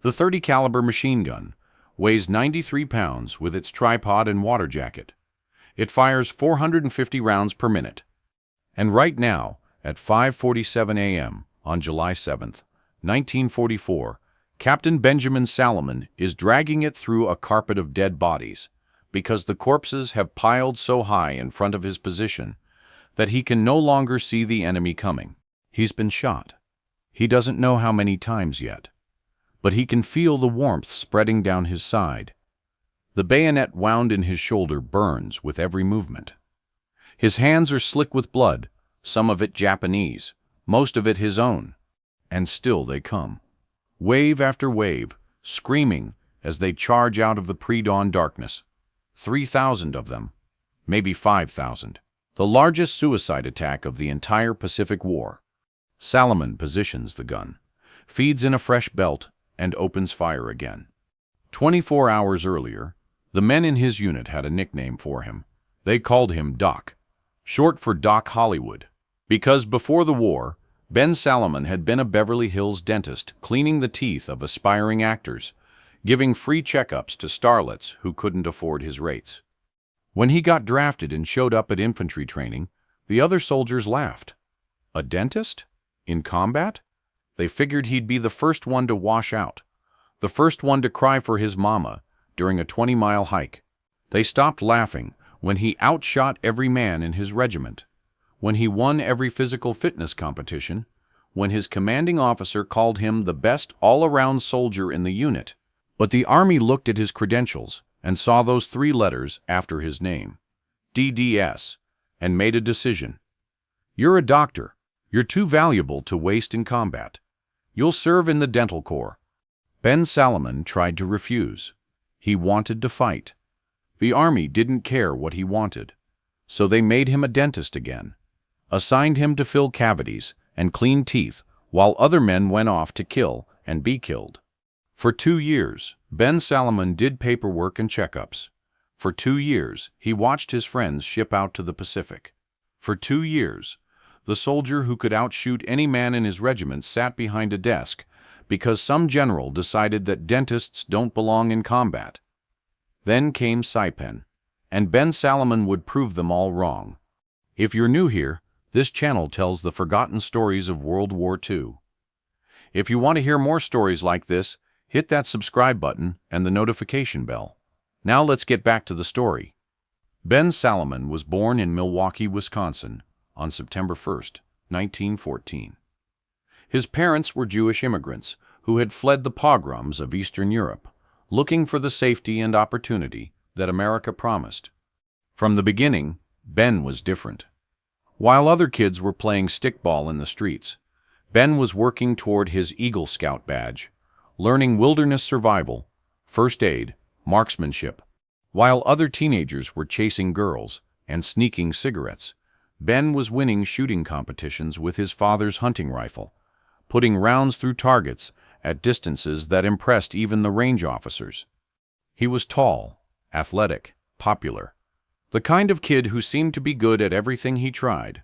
The 30 caliber machine gun weighs 93 pounds with its tripod and water jacket. It fires 450 rounds per minute. And right now, at 5:47 a.m. on July 7th, 1944, Captain Benjamin Salomon is dragging it through a carpet of dead bodies because the corpses have piled so high in front of his position that he can no longer see the enemy coming. He's been shot. He doesn't know how many times yet, but he can feel the warmth spreading down his side. The bayonet wound in his shoulder burns with every movement. His hands are slick with blood, some of it Japanese, most of it his own, and still they come. Wave after wave, screaming as they charge out of the pre-dawn darkness. 3,000 of them, maybe 5,000. The largest suicide attack of the entire Pacific War. Salomon positions the gun, feeds in a fresh belt, and opens fire again. 24 hours earlier, the men in his unit had a nickname for him. They called him Doc, short for Doc Hollywood, because before the war, Ben Salomon had been a Beverly Hills dentist cleaning the teeth of aspiring actors, giving free checkups to starlets who couldn't afford his rates. When he got drafted and showed up at infantry training, the other soldiers laughed. A dentist? In combat? They figured he'd be the first one to wash out, the first one to cry for his mama during a 20-mile hike. They stopped laughing when he outshot every man in his regiment, when he won every physical fitness competition, when his commanding officer called him the best all-around soldier in the unit. But the Army looked at his credentials and saw those 3 letters after his name, DDS, and made a decision. You're a doctor. You're too valuable to waste in combat. You'll serve in the dental corps. Ben Salomon tried to refuse. He wanted to fight. The Army didn't care what he wanted, so they made him a dentist again, assigned him to fill cavities and clean teeth while other men went off to kill and be killed. For 2 years, Ben Salomon did paperwork and checkups. For 2 years, he watched his friends ship out to the Pacific. For 2 years, the soldier who could outshoot any man in his regiment sat behind a desk because some general decided that dentists don't belong in combat. Then came Saipan, and Ben Salomon would prove them all wrong. If you're new here, this channel tells the forgotten stories of World War II. If you want to hear more stories like this, hit that subscribe button and the notification bell. Now let's get back to the story. Ben Salomon was born in Milwaukee, Wisconsin, on September 1st, 1914. His parents were Jewish immigrants who had fled the pogroms of Eastern Europe, looking for the safety and opportunity that America promised. From the beginning, Ben was different. While other kids were playing stickball in the streets, Ben was working toward his Eagle Scout badge, learning wilderness survival, first aid, marksmanship. While other teenagers were chasing girls and sneaking cigarettes, Ben was winning shooting competitions with his father's hunting rifle, putting rounds through targets at distances that impressed even the range officers. He was tall, athletic, popular, the kind of kid who seemed to be good at everything he tried.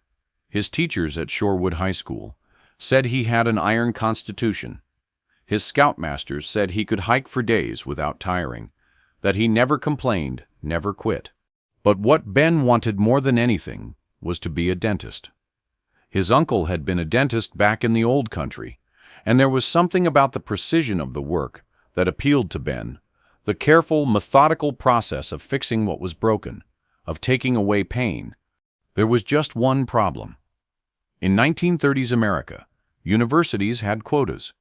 His teachers at Shorewood High School said he had an iron constitution. His scoutmasters said he could hike for days without tiring, that he never complained, never quit. But what Ben wanted more than anything was to be a dentist. His uncle had been a dentist back in the old country, and there was something about the precision of the work that appealed to Ben, the careful, methodical process of fixing what was broken, of taking away pain. There was just one problem. In 1930s America, universities had quotas.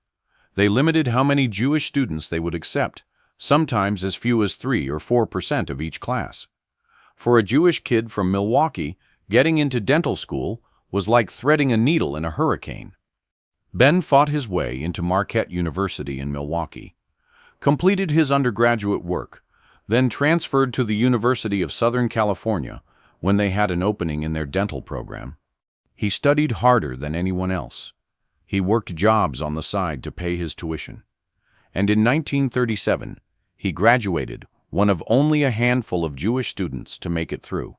They limited how many Jewish students they would accept, sometimes as few as 3 or 4% of each class. For a Jewish kid from Milwaukee, getting into dental school was like threading a needle in a hurricane. Ben fought his way into Marquette University in Milwaukee, completed his undergraduate work, then transferred to the University of Southern California when they had an opening in their dental program. He studied harder than anyone else. He worked jobs on the side to pay his tuition. And in 1937, he graduated, one of only a handful of Jewish students to make it through.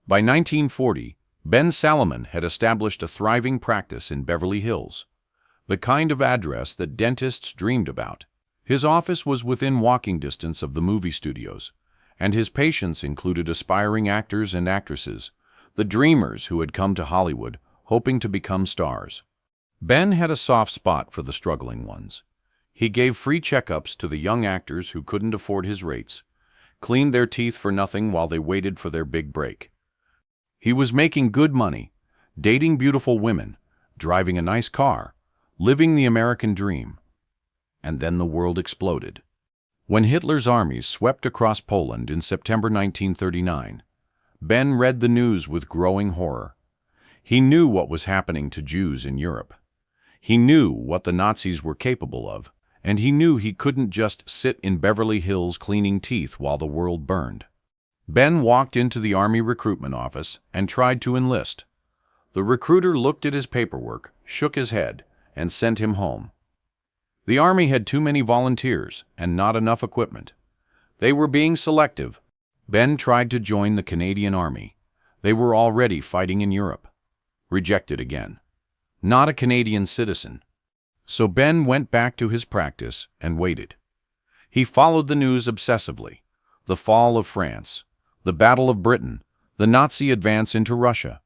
By 1940, Ben Salomon had established a thriving practice in Beverly Hills, the kind of address that dentists dreamed about. His office was within walking distance of the movie studios, and his patients included aspiring actors and actresses, the dreamers who had come to Hollywood hoping to become stars. Ben had a soft spot for the struggling ones. He gave free checkups to the young actors who couldn't afford his rates, cleaned their teeth for nothing while they waited for their big break. He was making good money, dating beautiful women, driving a nice car, living the American dream. And then the world exploded. When Hitler's armies swept across Poland in September 1939, Ben read the news with growing horror. He knew what was happening to Jews in Europe. He knew what the Nazis were capable of, and he knew he couldn't just sit in Beverly Hills cleaning teeth while the world burned. Ben walked into the Army recruitment office and tried to enlist. The recruiter looked at his paperwork, shook his head, and sent him home. The Army had too many volunteers and not enough equipment. They were being selective. Ben tried to join the Canadian Army. They were already fighting in Europe. Rejected again. Not a Canadian citizen. So Ben went back to his practice and waited. He followed the news obsessively. The fall of France, the Battle of Britain, the Nazi advance into Russia.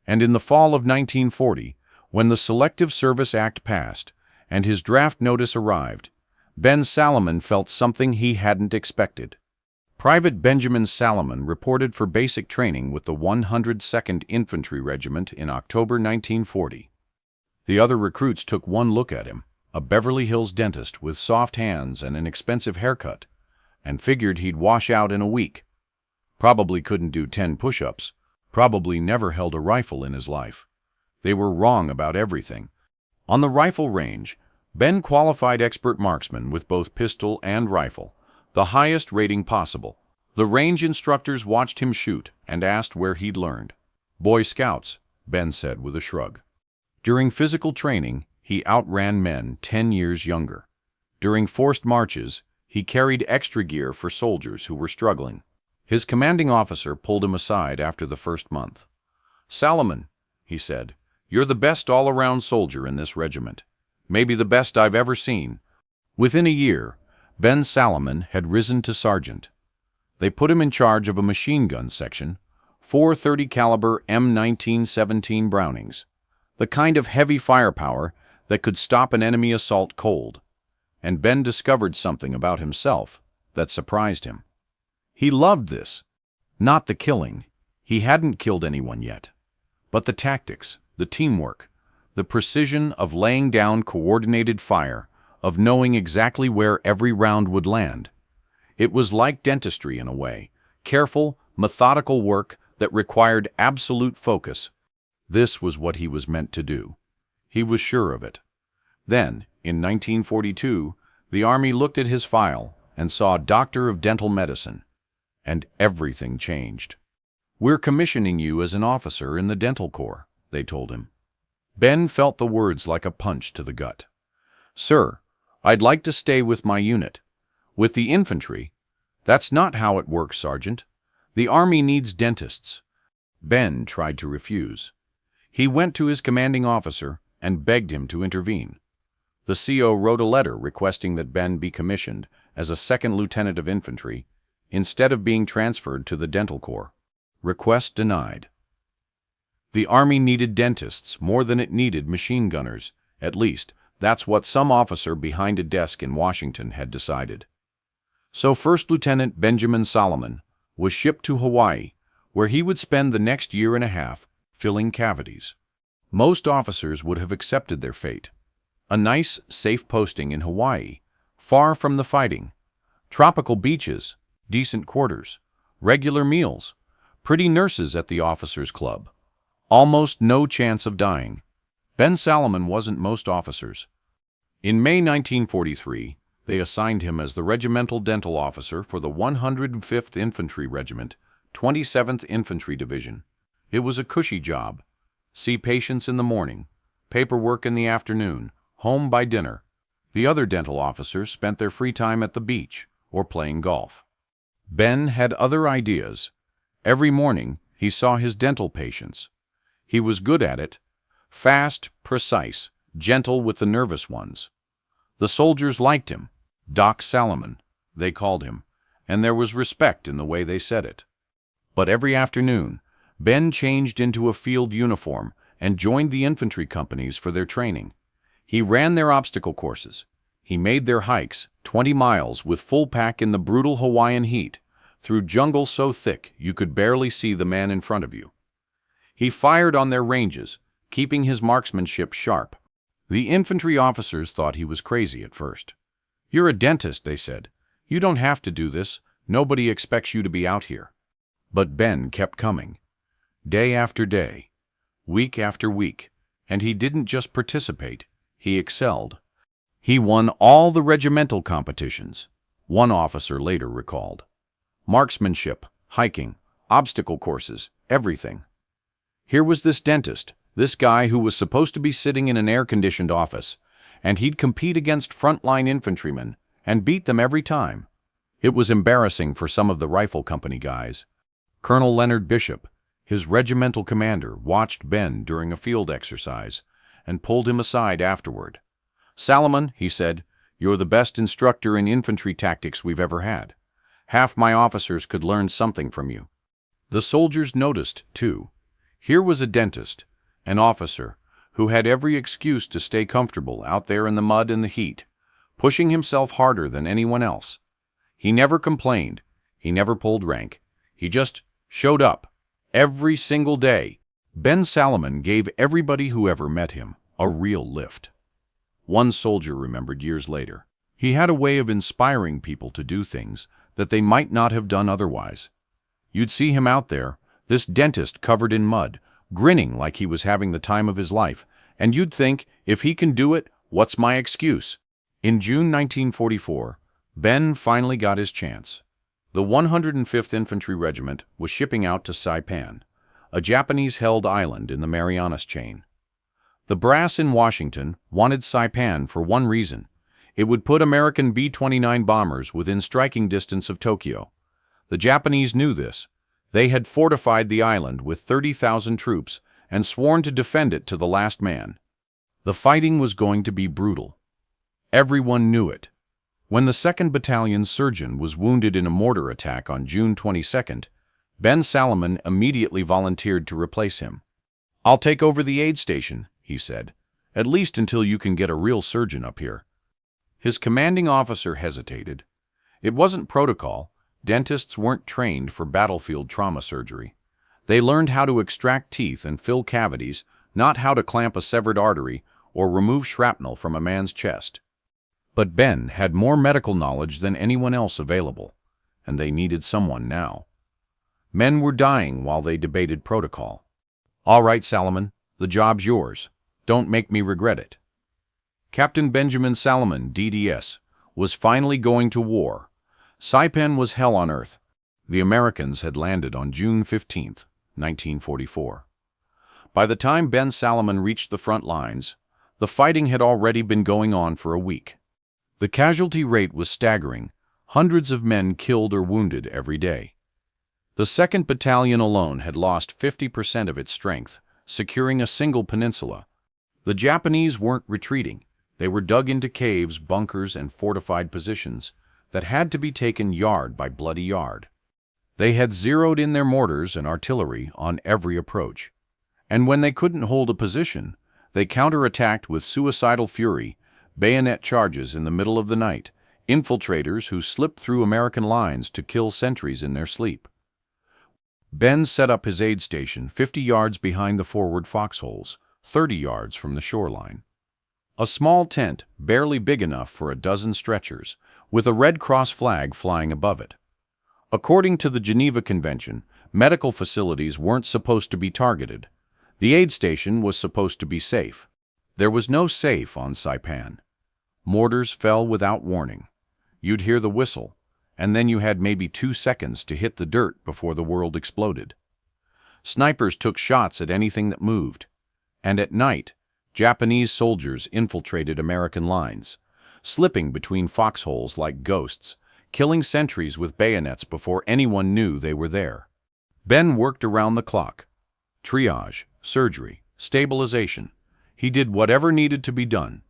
And in the fall of 1940, when the Selective Service Act passed and his draft notice arrived, Ben Salomon felt something he hadn't expected. Private Benjamin Salomon reported for basic training with the 102nd Infantry Regiment in October 1940. The other recruits took one look at him, a Beverly Hills dentist with soft hands and an expensive haircut, and figured he'd wash out in a week. Probably couldn't do 10 push-ups, probably never held a rifle in his life. They were wrong about everything. On the rifle range, Ben qualified expert marksman with both pistol and rifle, the highest rating possible. The range instructors watched him shoot and asked where he'd learned. Boy Scouts, Ben said with a shrug. During physical training, he outran men 10 years younger. During forced marches, he carried extra gear for soldiers who were struggling. His commanding officer pulled him aside after the first month. "Salomon," he said, "you're the best all-around soldier in this regiment. Maybe the best I've ever seen." Within a year, Ben Salomon had risen to sergeant. They put him in charge of a machine gun section, 430 caliber M1917 Brownings, the kind of heavy firepower that could stop an enemy assault cold. And Ben discovered something about himself that surprised him. He loved this. Not the killing. He hadn't killed anyone yet. But the tactics, the teamwork, the precision of laying down coordinated fire, of knowing exactly where every round would land. It was like dentistry in a way, careful, methodical work that required absolute focus. This was what he was meant to do. He was sure of it. Then, in 1942, the Army looked at his file and saw Doctor of Dental Medicine, and everything changed. "We're commissioning you as an officer in the Dental Corps," they told him. Ben felt the words like a punch to the gut. "Sir, I'd like to stay with my unit. With the infantry." "That's not how it works, Sergeant. The Army needs dentists." Ben tried to refuse. He went to his commanding officer and begged him to intervene. The CO wrote a letter requesting that Ben be commissioned as a second lieutenant of infantry instead of being transferred to the Dental Corps. Request denied. The Army needed dentists more than it needed machine gunners. At least, that's what some officer behind a desk in Washington had decided. So First Lieutenant Benjamin Salomon was shipped to Hawaii, where he would spend the next year and a half filling cavities. Most officers would have accepted their fate. A nice, safe posting in Hawaii, far from the fighting. Tropical beaches, decent quarters, regular meals, pretty nurses at the officers' club. Almost no chance of dying. Ben Salomon wasn't most officers. In May 1943, they assigned him as the regimental dental officer for the 105th Infantry Regiment, 27th Infantry Division. It was a cushy job. See patients in the morning, paperwork in the afternoon, home by dinner. The other dental officers spent their free time at the beach or playing golf. Ben had other ideas. Every morning, he saw his dental patients. He was good at it. Fast, precise, gentle with the nervous ones. The soldiers liked him. Doc Salomon, they called him, and there was respect in the way they said it. But every afternoon, Ben changed into a field uniform and joined the infantry companies for their training. He ran their obstacle courses. He made their hikes, 20 miles with full pack in the brutal Hawaiian heat, through jungle so thick you could barely see the man in front of you. He fired on their ranges, keeping his marksmanship sharp. The infantry officers thought he was crazy at first. "You're a dentist," they said. "You don't have to do this. Nobody expects you to be out here." But Ben kept coming. Day after day, week after week, and he didn't just participate, he excelled. He won all the regimental competitions, one officer later recalled. Marksmanship, hiking, obstacle courses, everything. Here was this dentist, this guy who was supposed to be sitting in an air-conditioned office, and he'd compete against frontline infantrymen and beat them every time. It was embarrassing for some of the rifle company guys. Colonel Leonard Bishop, his regimental commander, watched Ben during a field exercise and pulled him aside afterward. "Salomon," he said, "you're the best instructor in infantry tactics we've ever had. Half my officers could learn something from you." The soldiers noticed, too. Here was a dentist, an officer, who had every excuse to stay comfortable out there in the mud and the heat, pushing himself harder than anyone else. He never complained. He never pulled rank. He just showed up. Every single day. Ben Salomon gave everybody who ever met him a real lift. One soldier remembered years later. He had a way of inspiring people to do things that they might not have done otherwise. You'd see him out there, this dentist covered in mud, grinning like he was having the time of his life, and you'd think, if he can do it, what's my excuse? In June 1944, Ben finally got his chance. The 105th Infantry Regiment was shipping out to Saipan, a Japanese-held island in the Marianas Chain. The brass in Washington wanted Saipan for one reason. It would put American B-29 bombers within striking distance of Tokyo. The Japanese knew this. They had fortified the island with 30,000 troops and sworn to defend it to the last man. The fighting was going to be brutal. Everyone knew it. When the 2nd Battalion surgeon was wounded in a mortar attack on June 22nd, Ben Salomon immediately volunteered to replace him. "I'll take over the aid station," he said, "at least until you can get a real surgeon up here." His commanding officer hesitated. It wasn't protocol. Dentists weren't trained for battlefield trauma surgery. They learned how to extract teeth and fill cavities, not how to clamp a severed artery or remove shrapnel from a man's chest. But Ben had more medical knowledge than anyone else available, and they needed someone now. Men were dying while they debated protocol. "All right, Salomon, the job's yours. Don't make me regret it." Captain Benjamin Salomon, DDS, was finally going to war. Saipan was hell on earth. The Americans had landed on June 15, 1944. By the time Ben Salomon reached the front lines, the fighting had already been going on for a week. The casualty rate was staggering, hundreds of men killed or wounded every day. The 2nd Battalion alone had lost 50% of its strength, securing a single peninsula. The Japanese weren't retreating. They were dug into caves, bunkers, and fortified positions that had to be taken yard by bloody yard. They had zeroed in their mortars and artillery on every approach. And when they couldn't hold a position, they counterattacked with suicidal fury, bayonet charges in the middle of the night, infiltrators who slipped through American lines to kill sentries in their sleep. Ben set up his aid station 50 yards behind the forward foxholes, 30 yards from the shoreline. A small tent, barely big enough for a dozen stretchers, with a Red Cross flag flying above it. According to the Geneva Convention, medical facilities weren't supposed to be targeted. The aid station was supposed to be safe. There was no safe on Saipan. Mortars fell without warning. You'd hear the whistle, and then you had maybe 2 seconds to hit the dirt before the world exploded. Snipers took shots at anything that moved. And at night, Japanese soldiers infiltrated American lines, slipping between foxholes like ghosts, killing sentries with bayonets before anyone knew they were there. Ben worked around the clock. Triage, surgery, stabilization. He did whatever needed to be done.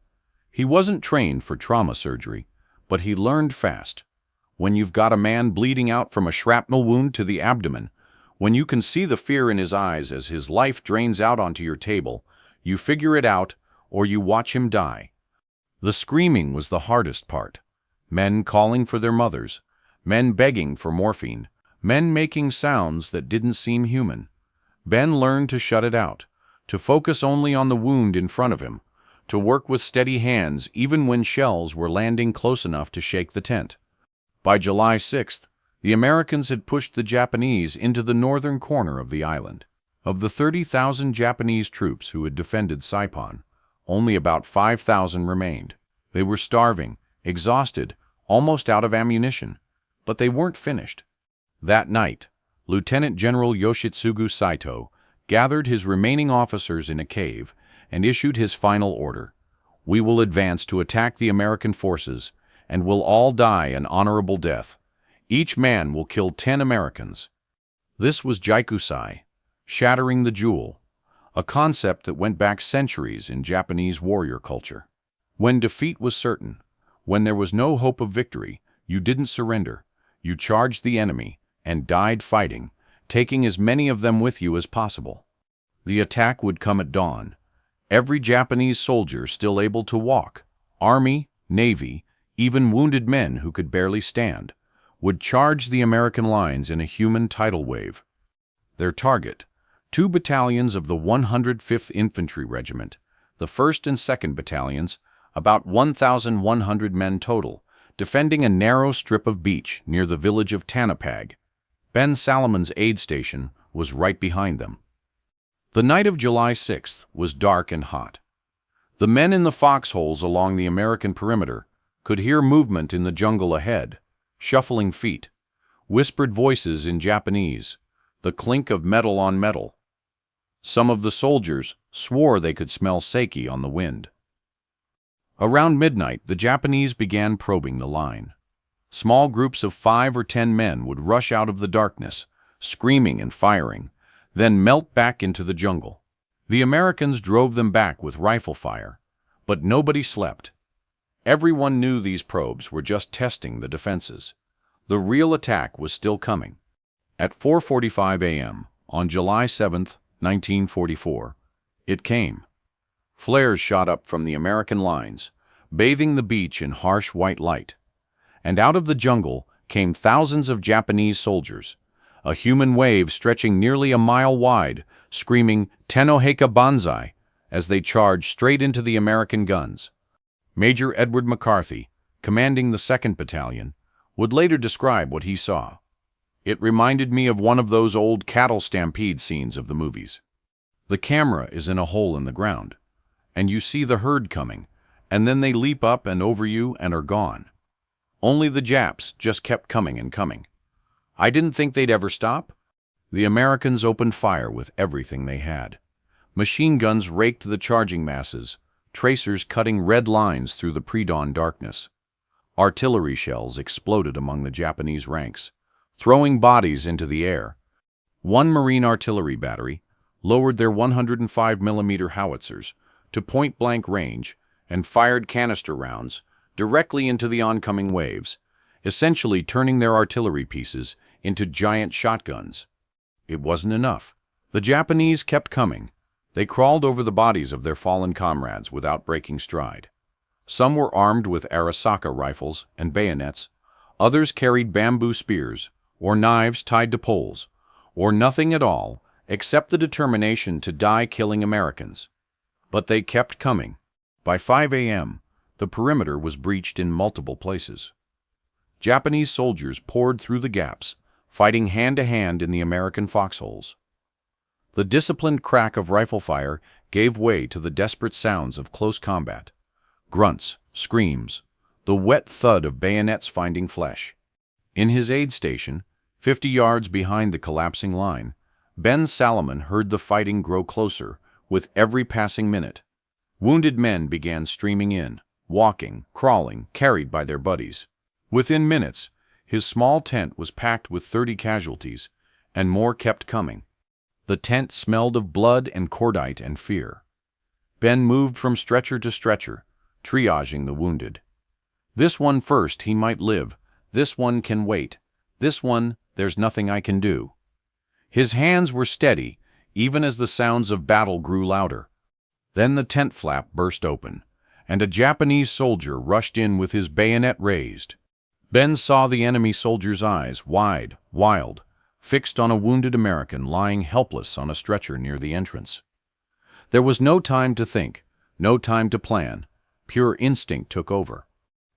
He wasn't trained for trauma surgery, But he learned fast. When you've got a man bleeding out from a shrapnel wound to the abdomen, when you can see the fear in his eyes as his life drains out onto your table, you figure it out or you watch him die. The screaming was the hardest part. Men calling for their mothers, men begging for morphine, men making sounds that didn't seem human. Ben learned to shut it out, to focus only on the wound in front of him, to work with steady hands even when shells were landing close enough to shake the tent. By July 6th, the Americans had pushed the Japanese into the northern corner of the island. Of the 30,000 Japanese troops who had defended Saipan, only about 5,000 remained. They were starving, exhausted, almost out of ammunition, but they weren't finished. That night, Lieutenant General Yoshitsugu Saito gathered his remaining officers in a cave and issued his final order. "We will advance to attack the American forces, and will all die an honorable death. Each man will kill 10 Americans." This was Jaikusai, shattering the jewel, a concept that went back centuries in Japanese warrior culture. When defeat was certain, when there was no hope of victory, you didn't surrender. You charged the enemy and died fighting, taking as many of them with you as possible. The attack would come at dawn. Every Japanese soldier still able to walk, army, navy, even wounded men who could barely stand, would charge the American lines in a human tidal wave. Their target, 2 battalions of the 105th Infantry Regiment, the 1st and 2nd Battalions, about 1,100 men total, defending a narrow strip of beach near the village of Tanapag. Ben Salomon's aid station was right behind them. The night of July 6th was dark and hot. The men in the foxholes along the American perimeter could hear movement in the jungle ahead, shuffling feet, whispered voices in Japanese, the clink of metal on metal. Some of the soldiers swore they could smell sake on the wind. Around midnight, the Japanese began probing the line. Small groups of 5 or 10 men would rush out of the darkness, screaming and firing, then melt back into the jungle. The Americans drove them back with rifle fire, but nobody slept. Everyone knew these probes were just testing the defenses. The real attack was still coming. At 4:45 a.m. on July 7, 1944, it came. Flares shot up from the American lines, bathing the beach in harsh white light. And out of the jungle came thousands of Japanese soldiers, a human wave stretching nearly a mile wide, screaming "Tenoheika banzai" as they charged straight into the American guns. Major Edward McCarthy, commanding the 2nd Battalion, would later describe what he saw. "It reminded me of one of those old cattle stampede scenes of the movies. The camera is in a hole in the ground, and you see the herd coming, and then they leap up and over you and are gone. Only the Japs just kept coming and coming. I didn't think they'd ever stop." The Americans opened fire with everything they had. Machine guns raked the charging masses, tracers cutting red lines through the pre-dawn darkness. Artillery shells exploded among the Japanese ranks, throwing bodies into the air. One Marine artillery battery lowered their 105mm howitzers to point-blank range and fired canister rounds directly into the oncoming waves, essentially turning their artillery pieces into giant shotguns. It wasn't enough. The Japanese kept coming. They crawled over the bodies of their fallen comrades without breaking stride. Some were armed with Arisaka rifles and bayonets, others carried bamboo spears or knives tied to poles, or nothing at all except the determination to die killing Americans. But they kept coming. By 5 a.m., the perimeter was breached in multiple places. Japanese soldiers poured through the gaps, fighting hand-to-hand in the American foxholes. The disciplined crack of rifle fire gave way to the desperate sounds of close combat. Grunts, screams, the wet thud of bayonets finding flesh. In his aid station, 50 yards behind the collapsing line, Ben Salomon heard the fighting grow closer with every passing minute. Wounded men began streaming in, walking, crawling, carried by their buddies. Within minutes, his small tent was packed with 30 casualties, and more kept coming. The tent smelled of blood and cordite and fear. Ben moved from stretcher to stretcher, triaging the wounded. This one first, he might live. This one can wait. This one, there's nothing I can do. His hands were steady, even as the sounds of battle grew louder. Then the tent flap burst open, and a Japanese soldier rushed in with his bayonet raised. Ben saw the enemy soldier's eyes, wide, wild, fixed on a wounded American lying helpless on a stretcher near the entrance. There was no time to think, no time to plan. Pure instinct took over.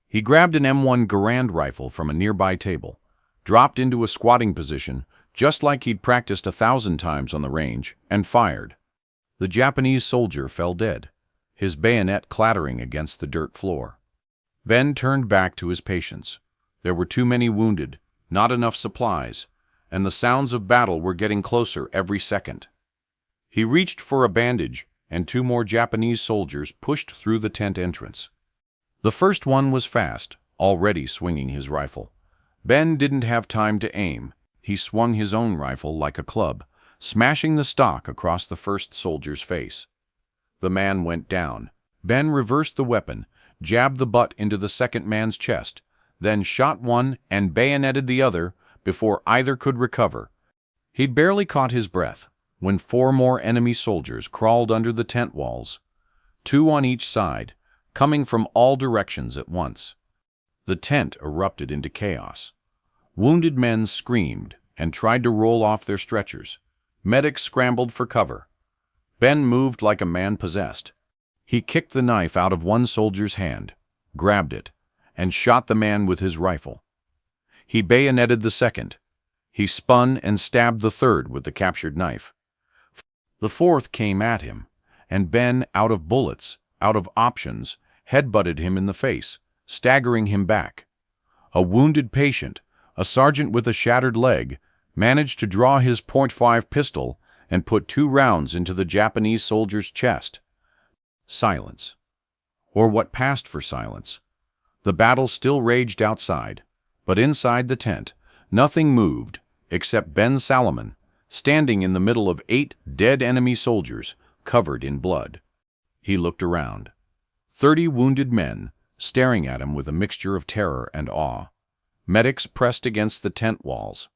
He grabbed an M1 Garand rifle from a nearby table, dropped into a squatting position, just like he'd practiced 1,000 times on the range, and fired. The Japanese soldier fell dead, his bayonet clattering against the dirt floor. Ben turned back to his patients. There were too many wounded, not enough supplies, and the sounds of battle were getting closer every second. He reached for a bandage, and 2 more Japanese soldiers pushed through the tent entrance. The first one was fast, already swinging his rifle. Ben didn't have time to aim. He swung his own rifle like a club, smashing the stock across the first soldier's face. The man went down. Ben reversed the weapon, jabbed the butt into the second man's chest, then shot one and bayoneted the other before either could recover. He'd barely caught his breath when 4 more enemy soldiers crawled under the tent walls, 2 on each side, coming from all directions at once. The tent erupted into chaos. Wounded men screamed and tried to roll off their stretchers. Medics scrambled for cover. Ben moved like a man possessed. He kicked the knife out of one soldier's hand, grabbed it, and shot the man with his rifle. He bayoneted the second. He spun and stabbed the third with the captured knife. The fourth came at him, and Ben, out of bullets, out of options, headbutted him in the face, staggering him back. A wounded patient, a sergeant with a shattered leg, managed to draw his .5 pistol and put 2 rounds into the Japanese soldier's chest. Silence. Or what passed for silence. The battle still raged outside, but inside the tent, nothing moved except Ben Salomon, standing in the middle of 8 dead enemy soldiers covered in blood. He looked around. 30 wounded men, staring at him with a mixture of terror and awe. Medics pressed against the tent walls.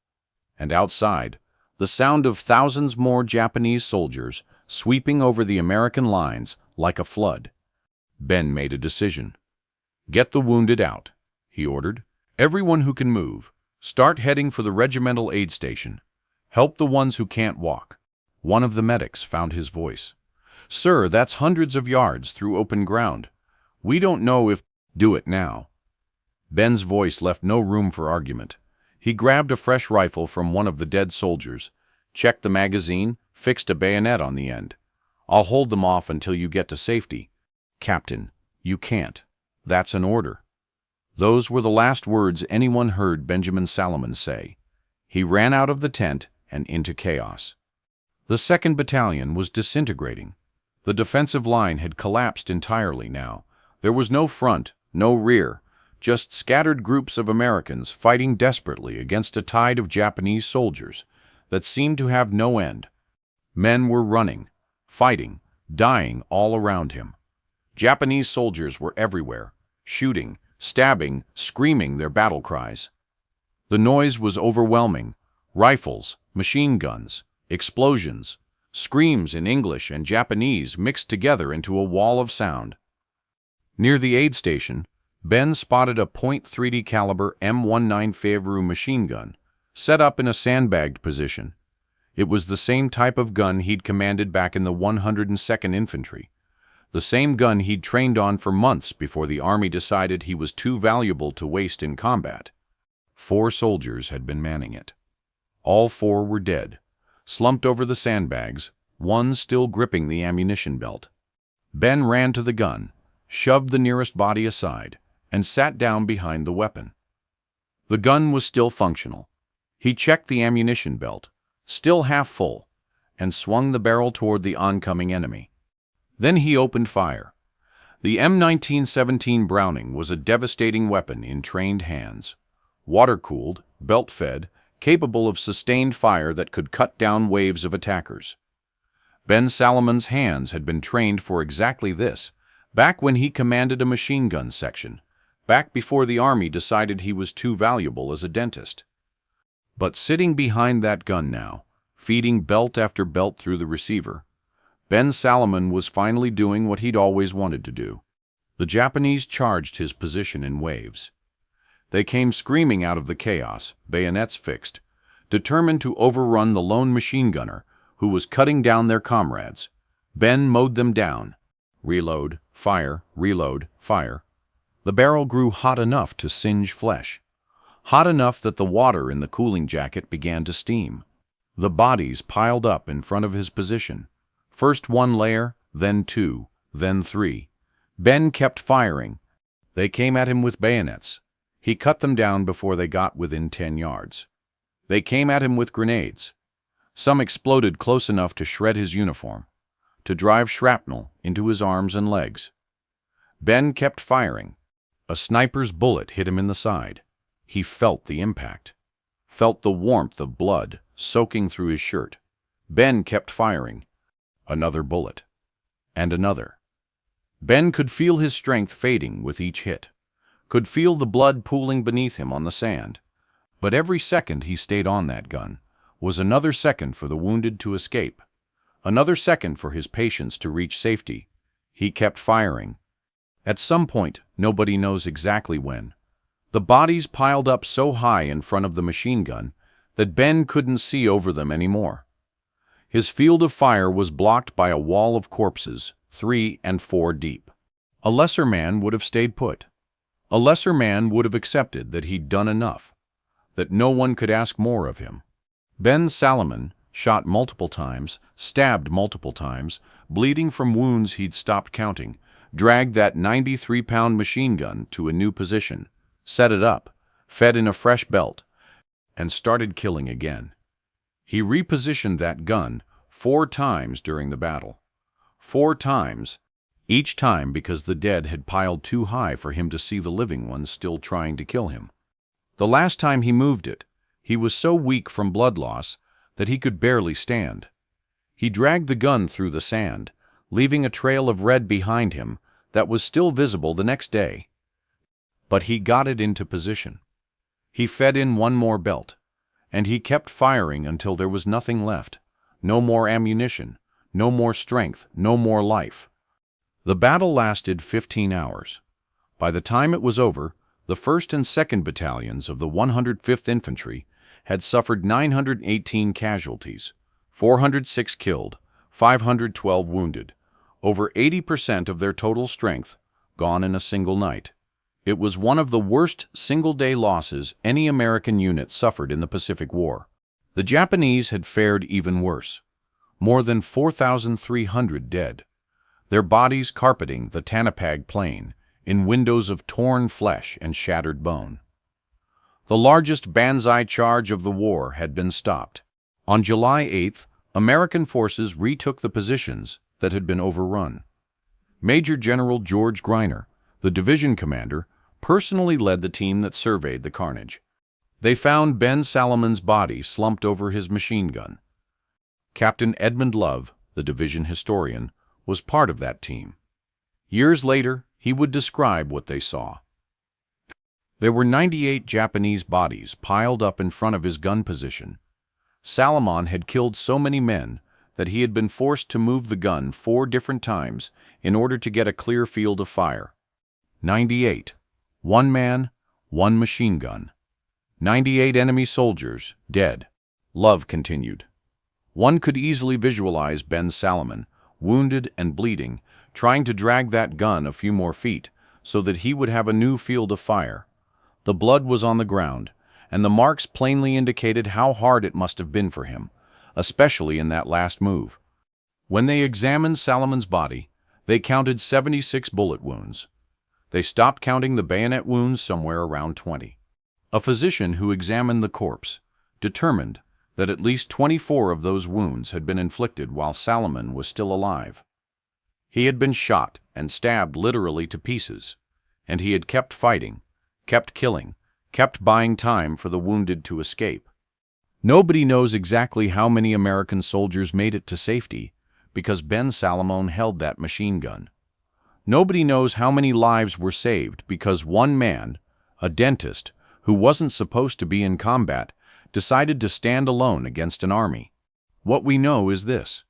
And outside, the sound of thousands more Japanese soldiers sweeping over the American lines like a flood. Ben made a decision. "Get the wounded out," he ordered. "Everyone who can move. Start heading for the regimental aid station. Help the ones who can't walk." One of the medics found his voice. "Sir, that's hundreds of yards through open ground. We don't know if—" "Do it now." Ben's voice left no room for argument. He grabbed a fresh rifle from one of the dead soldiers, checked the magazine, fixed a bayonet on the end. "I'll hold them off until you get to safety." "Captain, you can't. That's an order." Those were the last words anyone heard Benjamin Salomon say. He ran out of the tent and into chaos. The 2nd Battalion was disintegrating. The defensive line had collapsed entirely now. There was no front, no rear, just scattered groups of Americans fighting desperately against a tide of Japanese soldiers that seemed to have no end. Men were running, fighting, dying all around him. Japanese soldiers were everywhere, shooting, stabbing, screaming their battle cries. The noise was overwhelming. Rifles, machine guns, explosions, screams in English and Japanese mixed together into a wall of sound. Near the aid station, Ben spotted a .30 caliber M19 Favru machine gun, set up in a sandbagged position. It was the same type of gun he'd commanded back in the 102nd Infantry, the same gun he'd trained on for months before the Army decided he was too valuable to waste in combat. 4 soldiers had been manning it. All 4 were dead, slumped over the sandbags, one still gripping the ammunition belt. Ben ran to the gun, shoved the nearest body aside, and sat down behind the weapon. The gun was still functional. He checked the ammunition belt, still half full, and swung the barrel toward the oncoming enemy. Then he opened fire. The M1917 Browning was a devastating weapon in trained hands. Water-cooled, belt-fed, capable of sustained fire that could cut down waves of attackers. Ben Salomon's hands had been trained for exactly this, back when he commanded a machine gun section, back before the army decided he was too valuable as a dentist. But sitting behind that gun now, feeding belt after belt through the receiver, Ben Salomon was finally doing what he'd always wanted to do. The Japanese charged his position in waves. They came screaming out of the chaos, bayonets fixed, determined to overrun the lone machine gunner who was cutting down their comrades. Ben mowed them down. Reload, fire, reload, fire. The barrel grew hot enough to singe flesh, hot enough that the water in the cooling jacket began to steam. The bodies piled up in front of his position. First one layer, then two, then three. Ben kept firing. They came at him with bayonets. He cut them down before they got within 10 yards. They came at him with grenades. Some exploded close enough to shred his uniform, to drive shrapnel into his arms and legs. Ben kept firing. A sniper's bullet hit him in the side. He felt the impact, felt the warmth of blood soaking through his shirt. Ben kept firing. Another bullet. And another. Ben could feel his strength fading with each hit, could feel the blood pooling beneath him on the sand. But every second he stayed on that gun was another second for the wounded to escape, another second for his patients to reach safety. He kept firing. At some point, nobody knows exactly when, the bodies piled up so high in front of the machine gun that Ben couldn't see over them anymore. His field of fire was blocked by a wall of corpses, 3 and 4 deep. A lesser man would have stayed put. A lesser man would have accepted that he'd done enough, that no one could ask more of him. Ben Salomon, shot multiple times, stabbed multiple times, bleeding from wounds he'd stopped counting, dragged that 93-pound machine gun to a new position, set it up, fed in a fresh belt, and started killing again. He repositioned that gun 4 times during the battle. 4 times, each time because the dead had piled too high for him to see the living ones still trying to kill him. The last time he moved it, he was so weak from blood loss that he could barely stand. He dragged the gun through the sand, leaving a trail of red behind him that was still visible the next day. But he got it into position. He fed in one more belt, and he kept firing until there was nothing left. No more ammunition, no more strength, no more life. The battle lasted 15 hours. By the time it was over, the 1st and 2nd Battalions of the 105th Infantry had suffered 918 casualties, 406 killed, 512 wounded, over 80% of their total strength gone in a single night. It was one of the worst single-day losses any American unit suffered in the Pacific War. The Japanese had fared even worse. More than 4,300 dead, their bodies carpeting the Tanapag Plain in windows of torn flesh and shattered bone. The largest banzai charge of the war had been stopped. On July 8th, American forces retook the positions that had been overrun. Major General George Greiner, the division commander, personally led the team that surveyed the carnage. They found Ben Salomon's body slumped over his machine gun. Captain Edmund Love, the division historian, was part of that team. Years later, he would describe what they saw. There were 98 Japanese bodies piled up in front of his gun position. Salomon had killed so many men that he had been forced to move the gun 4 different times in order to get a clear field of fire. 98. 1 man, 1 machine gun. 98 enemy soldiers dead. Love continued. One could easily visualize Ben Salomon, wounded and bleeding, trying to drag that gun a few more feet so that he would have a new field of fire. The blood was on the ground, and the marks plainly indicated how hard it must have been for him, especially in that last move. When they examined Salomon's body, they counted 76 bullet wounds. They stopped counting the bayonet wounds somewhere around 20. A physician who examined the corpse determined that at least 24 of those wounds had been inflicted while Salomon was still alive. He had been shot and stabbed literally to pieces, and he had kept fighting, kept killing, kept buying time for the wounded to escape. Nobody knows exactly how many American soldiers made it to safety because Ben Salomon held that machine gun. Nobody knows how many lives were saved because one man, a dentist, who wasn't supposed to be in combat, decided to stand alone against an army. What we know is this: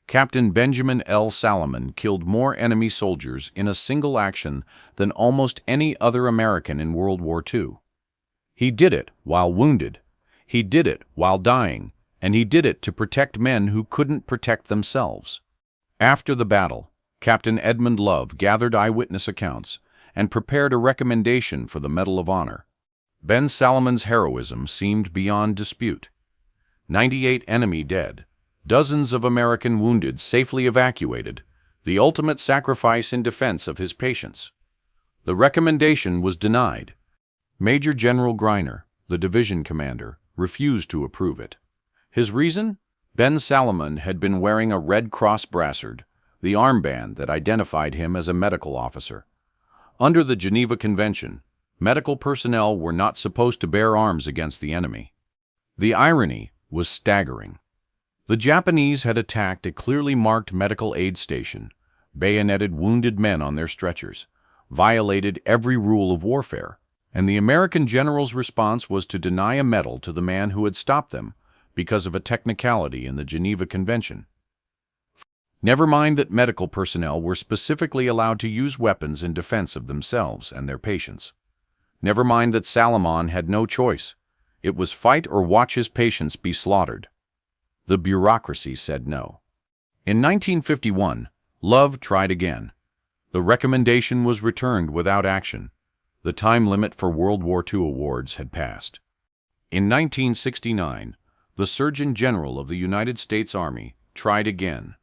Captain Benjamin L. Salomon killed more enemy soldiers in a single action than almost any other American in World War II. He did it while wounded, he did it while dying, and he did it to protect men who couldn't protect themselves. After the battle, Captain Edmund Love gathered eyewitness accounts and prepared a recommendation for the Medal of Honor. Ben Salomon's heroism seemed beyond dispute. 98 enemy dead, dozens of American wounded safely evacuated, the ultimate sacrifice in defense of his patients. The recommendation was denied. Major General Greiner, the division commander, refused to approve it. His reason? Ben Salomon had been wearing a Red Cross brassard, the armband that identified him as a medical officer. Under the Geneva Convention, medical personnel were not supposed to bear arms against the enemy. The irony was staggering. The Japanese had attacked a clearly marked medical aid station, bayoneted wounded men on their stretchers, violated every rule of warfare, and the American general's response was to deny a medal to the man who had stopped them because of a technicality in the Geneva Convention. Never mind that medical personnel were specifically allowed to use weapons in defense of themselves and their patients. Never mind that Salomon had no choice. It was fight or watch his patients be slaughtered. The bureaucracy said no. In 1951, Love tried again. The recommendation was returned without action. The time limit for World War II awards had passed. In 1969, the Surgeon General of the United States Army tried again.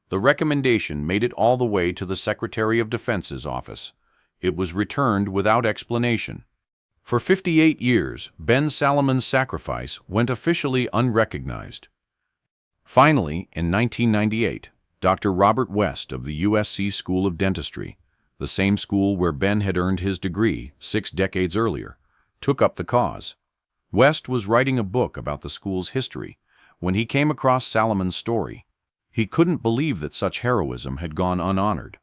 The recommendation made it all the way to the Secretary of Defense's office. It was returned without explanation. For 58 years, Ben Salomon's sacrifice went officially unrecognized. Finally, in 1998, Dr. Robert West of the USC School of Dentistry, the same school where Ben had earned his degree 6 decades earlier, took up the cause. West was writing a book about the school's history when he came across Salomon's story. He couldn't believe that such heroism had gone unhonored.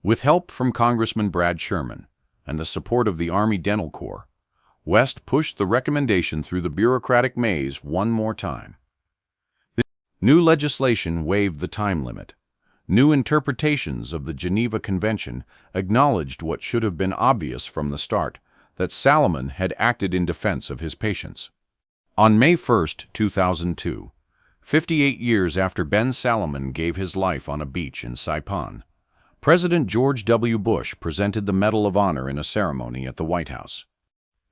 With help from Congressman Brad Sherman and the support of the Army Dental Corps, West pushed the recommendation through the bureaucratic maze one more time. New legislation waived the time limit. New interpretations of the Geneva Convention acknowledged what should have been obvious from the start, that Salomon had acted in defense of his patients. On May 1, 2002, 58 years after Ben Salomon gave his life on a beach in Saipan, President George W. Bush presented the Medal of Honor in a ceremony at the White House.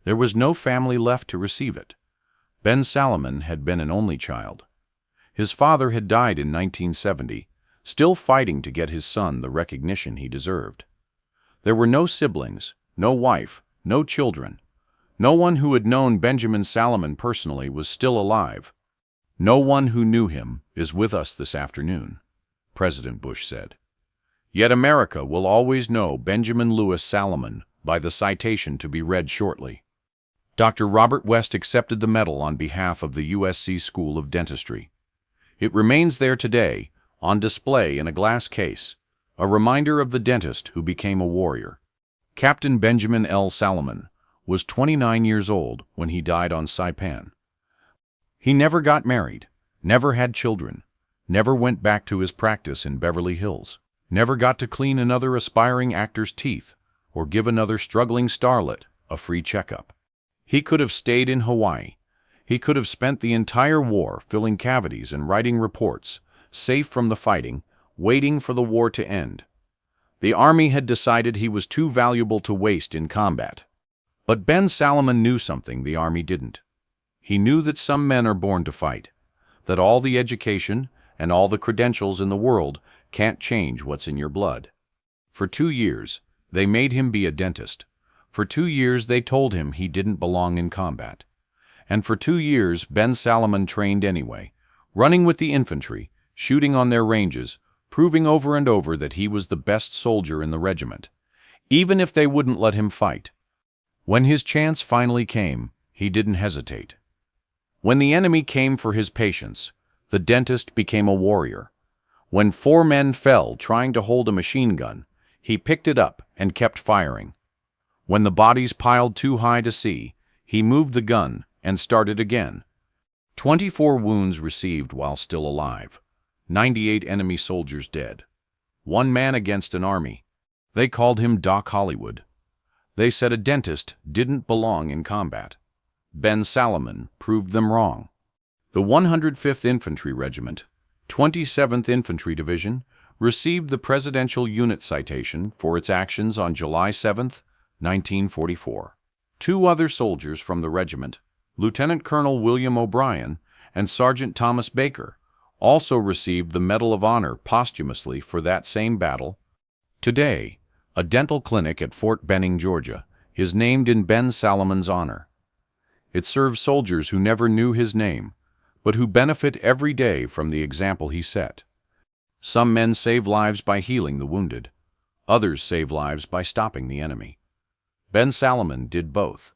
There was no family left to receive it. Ben Salomon had been an only child. His father had died in 1970, still fighting to get his son the recognition he deserved. There were no siblings, no wife, no children. No one who had known Benjamin Salomon personally was still alive. "No one who knew him is with us this afternoon," President Bush said. Yet America will always know Benjamin Louis Salomon by the citation to be read shortly. Dr. Robert West accepted the medal on behalf of the USC School of Dentistry. It remains there today, on display in a glass case, a reminder of the dentist who became a warrior. Captain Benjamin L. Salomon was 29 years old when he died on Saipan. He never got married, never had children, never went back to his practice in Beverly Hills, never got to clean another aspiring actor's teeth or give another struggling starlet a free checkup. He could have stayed in Hawaii. He could have spent the entire war filling cavities and writing reports, safe from the fighting, waiting for the war to end. The Army had decided he was too valuable to waste in combat. But Ben Salomon knew something the Army didn't. He knew that some men are born to fight, that all the education and all the credentials in the world can't change what's in your blood. For 2 years, they made him be a dentist. For 2 years, they told him he didn't belong in combat. And for 2 years, Ben Salomon trained anyway, running with the infantry, shooting on their ranges, proving over and over that he was the best soldier in the regiment, even if they wouldn't let him fight. When his chance finally came, he didn't hesitate. When the enemy came for his patients, the dentist became a warrior. When 4 men fell trying to hold a machine gun, He picked it up and kept firing. When the bodies piled too high to see, he moved the gun and started again. 24 wounds received while still alive. 98 enemy soldiers dead. One man against an army. They called him Doc Hollywood. They said a dentist didn't belong in combat. Ben Salomon proved them wrong. The 105th Infantry Regiment, 27th Infantry Division, received the Presidential Unit Citation for its actions on July 7, 1944. Two other soldiers from the regiment, Lieutenant Colonel William O'Brien and Sergeant Thomas Baker, also received the Medal of Honor posthumously for that same battle. Today, a dental clinic at Fort Benning, Georgia, is named in Ben Salomon's honor. It serves soldiers who never knew his name, but who benefit every day from the example he set. Some men save lives by healing the wounded. Others save lives by stopping the enemy. Ben Salomon did both.